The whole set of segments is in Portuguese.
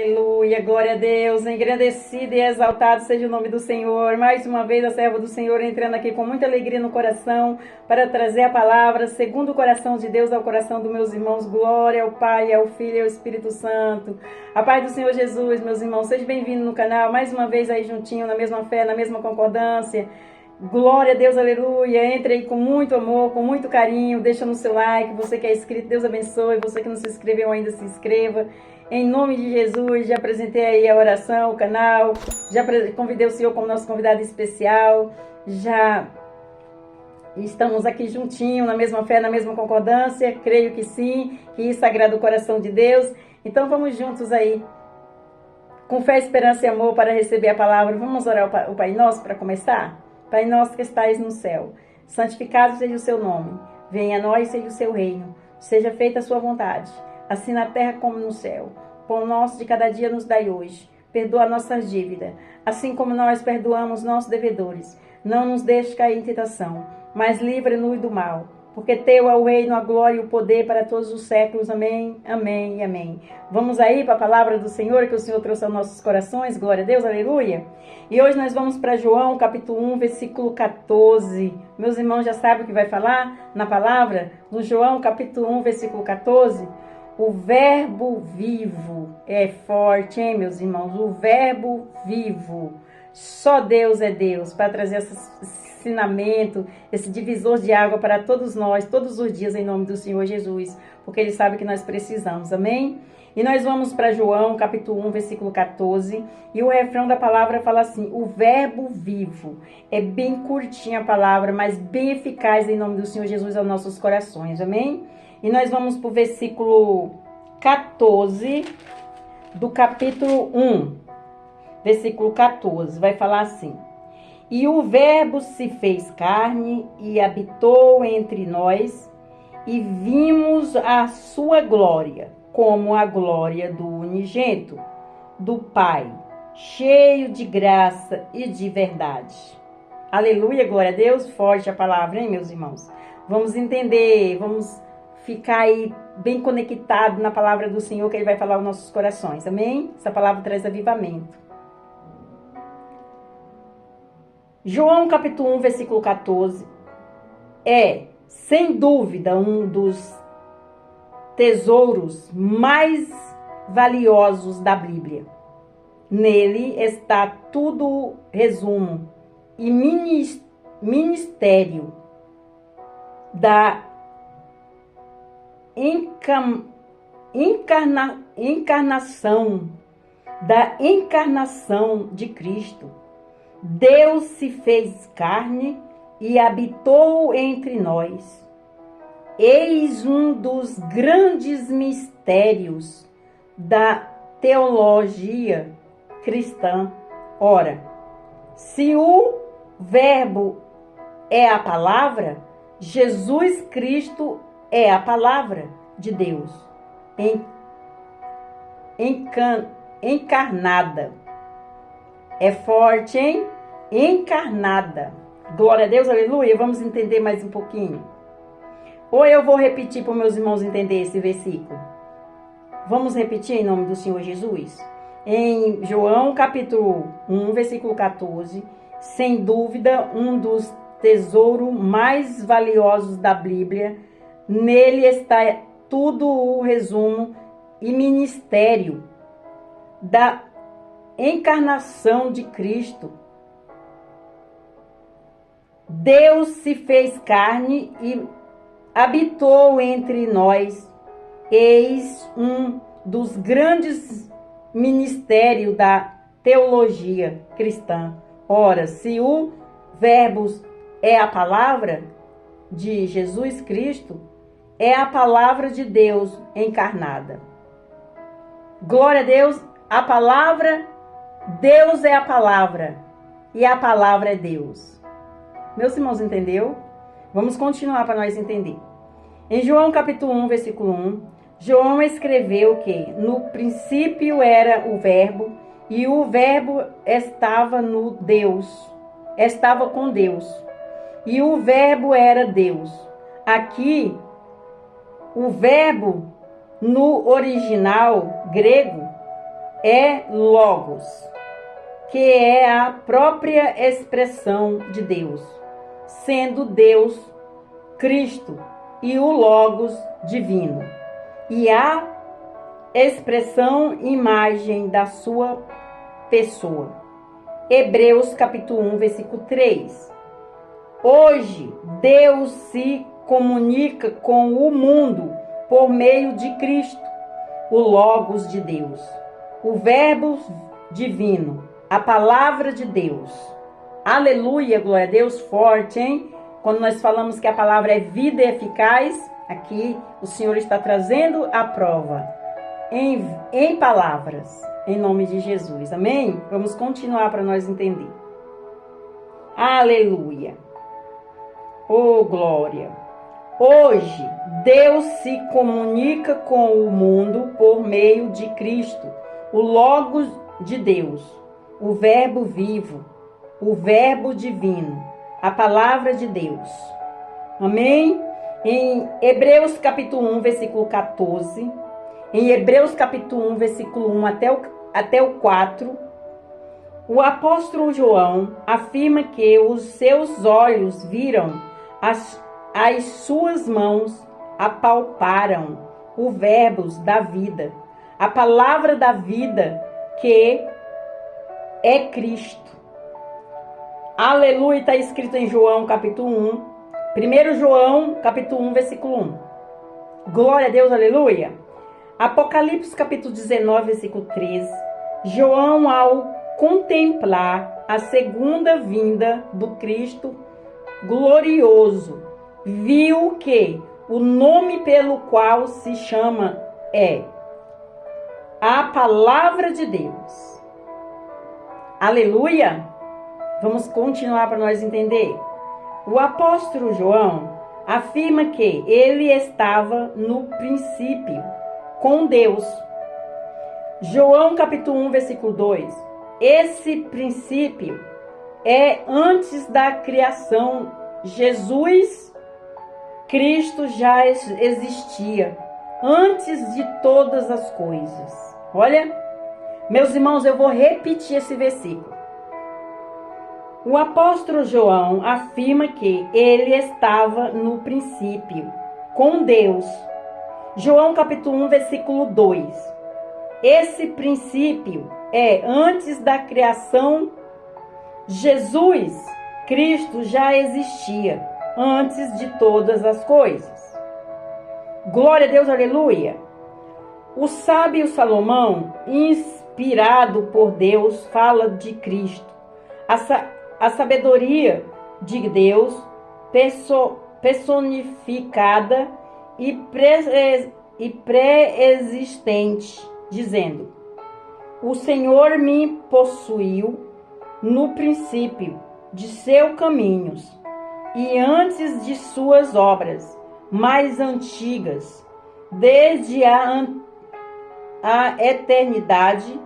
Aleluia, glória a Deus, engrandecido e exaltado seja o nome do Senhor. Mais uma vez a serva do Senhor entrando aqui com muita alegria no coração para trazer a palavra segundo o coração de Deus ao coração dos meus irmãos. Glória ao Pai, ao Filho e ao Espírito Santo. A paz do Senhor Jesus, meus irmãos, seja bem-vindo no canal, mais uma vez aí juntinho, na mesma fé, na mesma concordância. Glória a Deus, aleluia. Entre aí com muito amor, com muito carinho, deixa no seu like. Você que é inscrito, Deus abençoe. Você que não se inscreveu ainda, se inscreva. Em nome de Jesus, já apresentei aí a oração, o canal, já convidei o Senhor como nosso convidado especial, já estamos aqui juntinho, na mesma fé, na mesma concordância, creio que sim, que isso agrada o coração de Deus. Então vamos juntos aí, com fé, esperança e amor para receber a palavra. Vamos orar o Pai Nosso para começar? Pai nosso que estais no céu, santificado seja o seu nome, venha a nós seja o seu reino, seja feita a sua vontade, assim na terra como no céu. Pão nosso de cada dia nos dai hoje, perdoa nossas dívidas, assim como nós perdoamos nossos devedores. Não nos deixes cair em tentação, mas livra-nos do mal, porque teu é o reino, a glória e o poder para todos os séculos. Amém, amém e amém. Vamos aí para a palavra do Senhor, que o Senhor trouxe aos nossos corações. Glória a Deus, aleluia. E hoje nós vamos para João, capítulo 1, versículo 14. Meus irmãos já sabem o que vai falar na palavra? No João, capítulo 1, versículo 14. O verbo vivo é forte, hein, meus irmãos? O verbo vivo. Só Deus é Deus para trazer esse ensinamento, esse divisor de água para todos nós, todos os dias, em nome do Senhor Jesus, porque Ele sabe que nós precisamos, amém? E nós vamos para João, capítulo 1, versículo 14, e o refrão da palavra fala assim: o verbo vivo. É bem curtinha a palavra, mas bem eficaz em nome do Senhor Jesus aos nossos corações, amém? E nós vamos para o versículo 14 do capítulo 1, versículo 14, vai falar assim: e o verbo se fez carne e habitou entre nós, e vimos a sua glória, como a glória do unigênito do Pai, cheio de graça e de verdade. Aleluia, glória a Deus, forte a palavra, hein, meus irmãos? Vamos entender, vamos ficar aí bem conectado na palavra do Senhor, que Ele vai falar aos nossos corações, amém? Essa palavra traz avivamento. João capítulo 1, versículo 14, é, sem dúvida, um dos tesouros mais valiosos da Bíblia. Nele está tudo o resumo e ministério da encarnação de Cristo. Deus se fez carne e habitou entre nós. Eis um dos grandes mistérios da teologia cristã. Ora, se o verbo é a palavra, Jesus Cristo é a palavra de Deus encarnada. É forte, hein? Encarnada. Glória a Deus, aleluia. Vamos entender mais um pouquinho. Ou eu vou repetir para os meus irmãos entender esse versículo. Vamos repetir em nome do Senhor Jesus. Em João capítulo 1, versículo 14. Sem dúvida, um dos tesouros mais valiosos da Bíblia. Nele está tudo o resumo e ministério da encarnação de Cristo. Deus se fez carne e habitou entre nós. Eis um dos grandes ministérios da teologia cristã. Ora, se o verbo é a palavra de Jesus Cristo, é a palavra de Deus encarnada. Glória a Deus, a palavra, Deus é a palavra, e a palavra é Deus. Meus irmãos, entendeu? Vamos continuar para nós entender. Em João capítulo 1, versículo 1, João escreveu que no princípio era o verbo, e o verbo estava no Deus, estava com Deus, e o verbo era Deus. Aqui, o verbo no original grego é Logos, que é a própria expressão de Deus, sendo Deus Cristo e o Logos divino, e a expressão imagem da sua pessoa. Hebreus capítulo 1, versículo 3. Hoje, Deus se comunica com o mundo por meio de Cristo, o Logos de Deus, o Verbo divino, a palavra de Deus. Aleluia, glória a Deus, forte, hein? Quando nós falamos que a palavra é vida e eficaz, aqui o Senhor está trazendo a prova em palavras, em nome de Jesus, amém? Vamos continuar para nós entender. Aleluia, oh glória. Hoje, Deus se comunica com o mundo por meio de Cristo, o Logos de Deus, o Verbo vivo, o Verbo divino, a palavra de Deus. Amém? Em Hebreus capítulo 1, versículo 14, em Hebreus capítulo 1, versículo 1 até o 4, o apóstolo João afirma que os seus olhos viram, as suas mãos apalparam o verbo da vida, a palavra da vida que é Cristo. Aleluia, está escrito em João capítulo 1, 1 João capítulo 1, versículo 1. Glória a Deus, aleluia. Apocalipse capítulo 19, versículo 13. João, ao contemplar a segunda vinda do Cristo glorioso, viu que o nome pelo qual se chama é a palavra de Deus. Aleluia! Vamos continuar para nós entender. O apóstolo João afirma que ele estava no princípio com Deus. João capítulo 1, versículo 2. Esse princípio é antes da criação. Jesus Cristo já existia antes de todas as coisas. Olha, meus irmãos, eu vou repetir esse versículo. O apóstolo João afirma que ele estava no princípio com Deus. João capítulo 1, versículo 2. Esse princípio é antes da criação. Jesus Cristo já existia antes de todas as coisas. Glória a Deus, aleluia. O sábio Salomão, inspirado por Deus, fala de Cristo. A sabedoria de Deus personificada e pré-existente, dizendo: o Senhor me possuiu no princípio de seus caminhos e antes de suas obras mais antigas, desde a eternidade,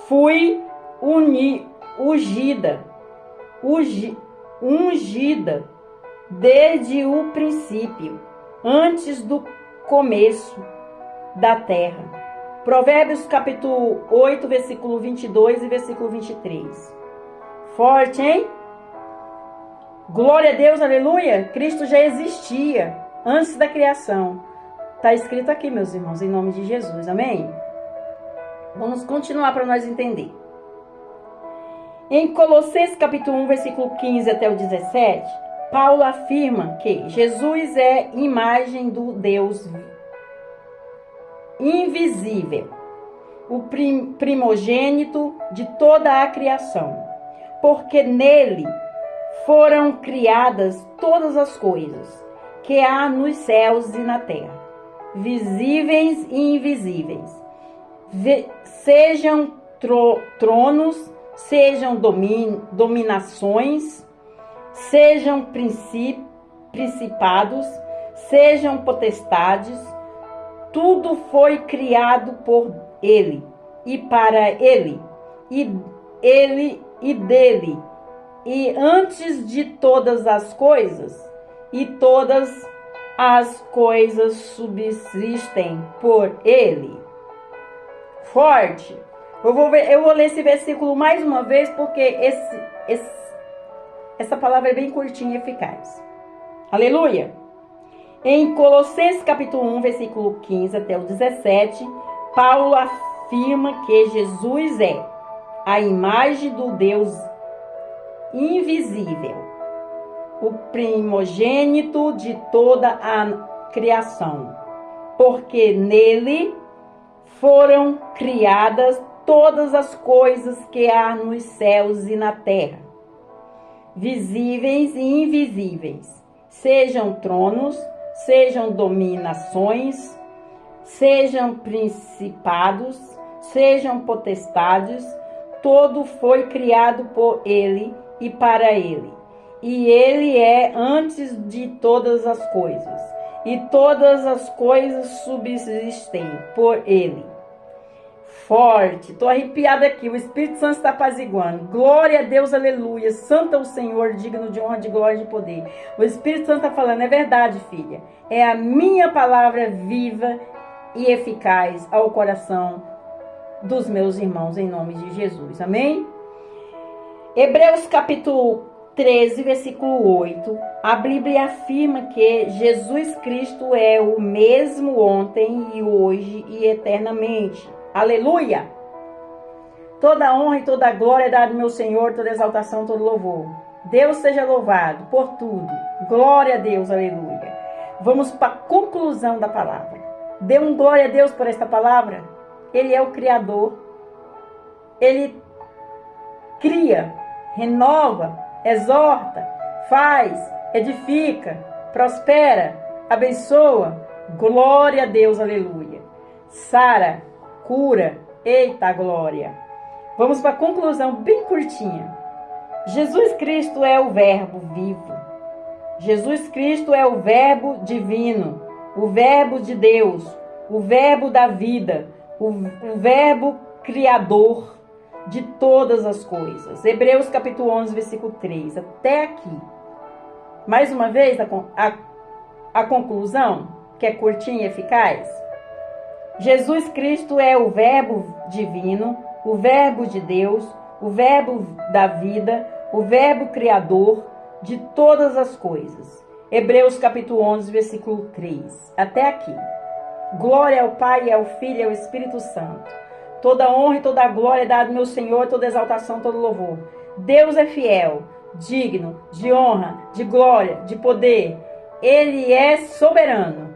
fui ungida desde o princípio, antes do começo da terra. Provérbios capítulo 8, versículo 22 e versículo 23. Forte, hein? Glória a Deus, aleluia. Cristo já existia antes da criação. Está escrito aqui, meus irmãos, em nome de Jesus, amém? Vamos continuar para nós entender. Em Colossenses capítulo 1, versículo 15 até o 17, Paulo afirma que Jesus é imagem do Deus invisível, o primogênito de toda a criação, porque nele foram criadas todas as coisas que há nos céus e na terra, visíveis e invisíveis, sejam tronos, sejam dominações, sejam principados, sejam potestades. Tudo foi criado por ele e para ele e dele, e antes de todas as coisas, e todas as coisas subsistem por ele. Forte. Eu vou ler esse versículo mais uma vez, porque essa palavra é bem curtinha e eficaz. Aleluia! Em Colossenses capítulo 1, versículo 15 até o 17, Paulo afirma que Jesus é a imagem do Deus invisível, o primogênito de toda a criação, porque nele foram criadas todas as coisas que há nos céus e na terra, visíveis e invisíveis, sejam tronos, sejam dominações, sejam principados, sejam potestades, todo foi criado por ele e para ele. E ele é antes de todas as coisas, e todas as coisas subsistem por ele. Forte, tô arrepiada aqui, o Espírito Santo está apaziguando. Glória a Deus, aleluia. Santo é o Senhor, digno de honra, de glória e de poder. O Espírito Santo está falando, é verdade, filha. É a minha palavra viva e eficaz ao coração dos meus irmãos, em nome de Jesus. Amém? Hebreus capítulo 13, versículo 8. A Bíblia afirma que Jesus Cristo é o mesmo ontem e hoje e eternamente. Aleluia! Toda honra e toda glória é dada ao meu Senhor, toda exaltação, todo louvor. Deus seja louvado por tudo. Glória a Deus, aleluia. Vamos para a conclusão da palavra. Dê um glória a Deus por esta palavra. Ele é o Criador. Ele cria, renova, exorta, faz, edifica, prospera, abençoa. Glória a Deus, aleluia. Sara, cura, eita glória. Vamos para a conclusão bem curtinha. Jesus Cristo é o verbo vivo. Jesus Cristo é o verbo divino, o verbo de Deus, o verbo da vida, o verbo criador de todas as coisas. Hebreus capítulo 11, versículo 3. Até aqui. Mais uma vez a conclusão, que é curtinha e eficaz. Jesus Cristo é o verbo divino, o verbo de Deus, o verbo da vida, o verbo criador de todas as coisas. Hebreus capítulo 11, versículo 3. Até aqui. Glória ao Pai, ao Filho e ao Espírito Santo. Toda honra e toda glória é dada ao meu Senhor, toda exaltação, todo louvor. Deus é fiel, digno de honra, de glória, de poder. Ele é soberano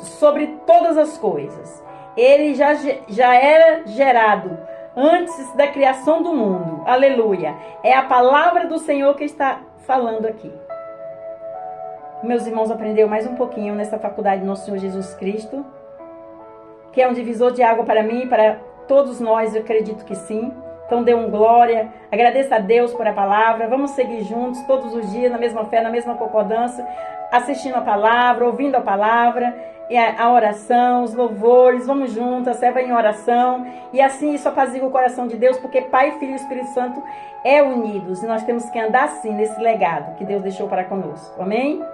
sobre todas as coisas. Ele já era gerado antes da criação do mundo. Aleluia. É a palavra do Senhor que está falando aqui. Meus irmãos, aprendeu mais um pouquinho nessa faculdade do nosso Senhor Jesus Cristo, que é um divisor de água para mim e para todos nós, eu acredito que sim. Então dê um glória, agradeça a Deus por a palavra. Vamos seguir juntos todos os dias, na mesma fé, na mesma concordância, assistindo a palavra, ouvindo a palavra, a oração, os louvores. Vamos juntos, a serva em oração. E assim isso apazigua o coração de Deus, porque Pai, Filho e Espírito Santo é unidos. E nós temos que andar assim, nesse legado que Deus deixou para conosco. Amém?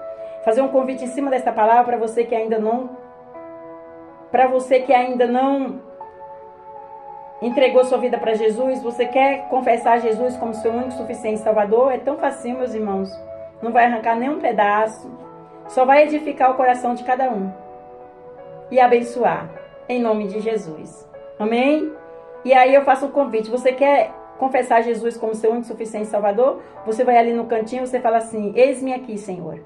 Fazer um convite em cima desta palavra para você que ainda não entregou sua vida para Jesus. Você quer confessar Jesus como seu único, suficiente Salvador? É tão facinho, meus irmãos. Não vai arrancar nenhum pedaço. Só vai edificar o coração de cada um. E abençoar. Em nome de Jesus. Amém? E aí eu faço um convite. Você quer confessar Jesus como seu único, suficiente Salvador? Você vai ali no cantinho, você fala assim: eis-me aqui, Senhor.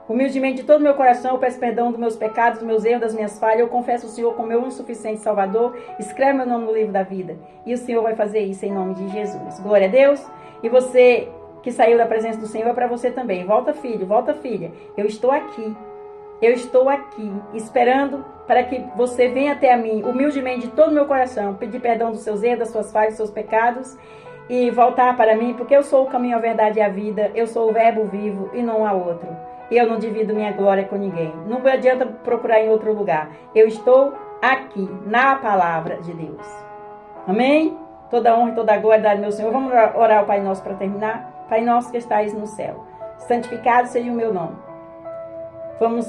Humildemente de todo o meu coração, eu peço perdão dos meus pecados, dos meus erros, das minhas falhas. Eu confesso o Senhor como meu insuficiente Salvador. Escreve meu nome no livro da vida. E o Senhor vai fazer isso em nome de Jesus. Glória a Deus. E você que saiu da presença do Senhor, é para você também. Volta, filho, volta, filha. Eu estou aqui. Eu estou aqui, esperando para que você venha até a mim, humildemente de todo o meu coração, pedir perdão dos seus erros, das suas falhas, dos seus pecados, e voltar para mim, porque eu sou o caminho, a verdade e a vida. Eu sou o verbo vivo e não há outro. E eu não divido minha glória com ninguém. Não adianta procurar em outro lugar. Eu estou aqui, na palavra de Deus. Amém? Toda honra e toda glória dada ao meu Senhor. Vamos orar ao Pai Nosso para terminar. Pai Nosso que estais no céu, santificado seja o meu nome. Vamos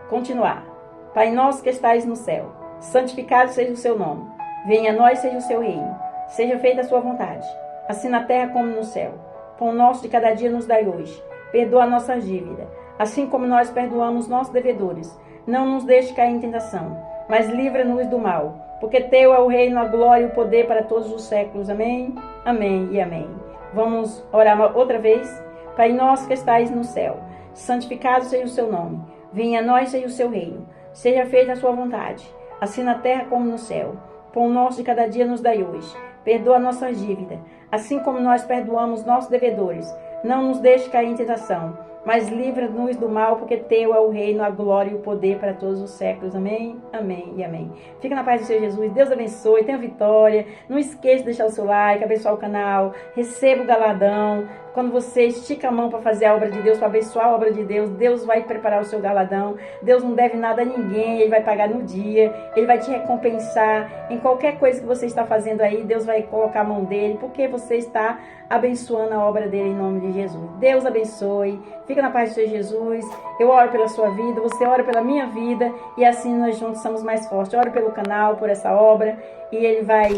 continuar. Pai Nosso que estais no céu, santificado seja o seu nome. Venha a nós, seja o seu reino. Seja feita a sua vontade, assim na terra como no céu. Pão nosso de cada dia nos dai hoje. Perdoa a nossa dívida, assim como nós perdoamos nossos devedores. Não nos deixe cair em tentação, mas livra-nos do mal. Porque teu é o reino, a glória e o poder para todos os séculos. Amém, amém e amém. Vamos orar outra vez? Pai nosso que estais no céu, santificado seja o seu nome. Venha a nós, seja o seu reino. Seja feita a sua vontade, assim na terra como no céu. Pão nosso de cada dia nos dai hoje. Perdoa a nossa dívida, assim como nós perdoamos nossos devedores. Não nos deixe cair em tentação, mas livra-nos do mal, porque teu é o reino, a glória e o poder para todos os séculos. Amém, amém e amém. Fica na paz do Senhor Jesus. Deus abençoe, tenha vitória. Não esqueça de deixar o seu like, abençoar o canal. Receba o galadão. Quando você estica a mão para fazer a obra de Deus, para abençoar a obra de Deus, Deus vai preparar o seu galadão. Deus não deve nada a ninguém, Ele vai pagar no dia, Ele vai te recompensar. Em qualquer coisa que você está fazendo aí, Deus vai colocar a mão dele, porque você está abençoando a obra dele em nome de Jesus. Deus abençoe, fica na paz do Senhor Jesus. Eu oro pela sua vida, você ora pela minha vida, e assim nós juntos somos mais fortes. Eu oro pelo canal, por essa obra, e Ele vai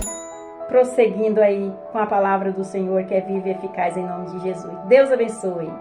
prosseguindo aí com a palavra do Senhor, que é viva e eficaz em nome de Jesus. Deus abençoe.